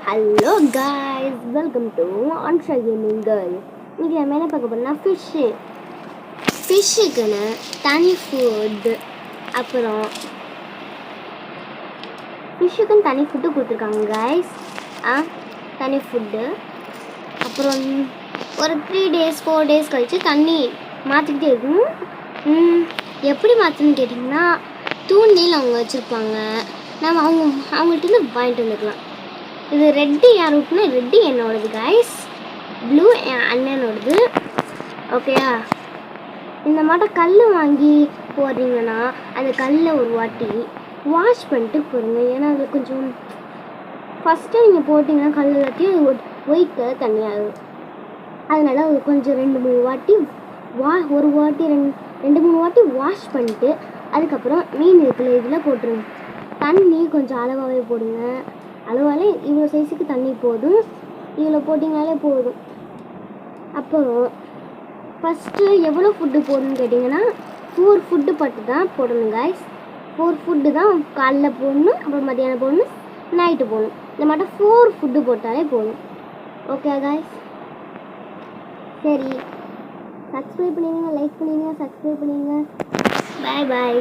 Hello guys, welcome to Ansha gaming girl. இன்றைக்கி நம்ம என்ன பார்க்க போகிறோம்னா ஃபிஷ்ஷுக்குன்னு தனி ஃபுட்டு, அப்புறம் ஃபிஷ்ஷுக்குன்னு தனி ஃபுட்டு கொடுத்துருக்காங்க காய்ஸ். தனி ஃபுட்டு, அப்புறம் ஒரு 3 days 4 days கழித்து தண்ணி மாற்றிக்கிட்டே இருக்கணும். எப்படி மாற்றணும்னு கேட்டிங்கன்னா, தூண்டில் அவங்க வச்சுருப்பாங்க, நம்ம அவங்கள்ட்ட வாங்கிட்டு வந்துக்கலாம். இது ரெட்டு யார் விட்டுனா, ரெட்டு என்னோடது காய்ஸ், ப்ளூ என் அண்ணனோடது. ஓகேயா? இந்த மாட்டம் கல் வாங்கி போடுறீங்கன்னா அந்த கல்லை ஒரு வாட்டி வாஷ் பண்ணிட்டு போடுங்க. ஏன்னா அது கொஞ்சம் ஃபஸ்ட்டு நீங்கள் போட்டிங்கன்னா கல் எல்லாத்தையும் ஒயிட் கலர் தண்ணியாகும். அதனால் அது கொஞ்சம் 2-3 வாட்டி ஒரு வாட்டி 2-3 வாட்டி வாஷ் பண்ணிட்டு அதுக்கப்புறம் மீன் இருக்கிற இதில் போட்டுருங்க. தண்ணி கொஞ்சம் அளவாகவே போடுங்க. அளவாலே இவ்வளோ சைஸுக்கு தண்ணி போதும், இவ்வளோ போட்டிங்கனாலே போதும். அப்புறம் ஃபஸ்ட்டு எவ்வளோ ஃபுட்டு போடணும்னு கேட்டிங்கன்னா 4 ஃபுட்டு பட்டு தான் போடணும் காய்ஸ். 4 ஃபுட்டு தான் காலைல போடணும், அப்புறம் மத்தியானம் போடணும், நைட்டு போடணும். இந்த மாட்டம் 4 ஃபுட்டு போட்டாலே போதும். ஓகே காய்ஸ், சரி, சப்ஸ்கிரைப் பண்ணிடுங்க, லைக் பண்ணிடுங்க, சப்ஸ்கிரைப் பண்ணிடுங்க. பாய் பாய்.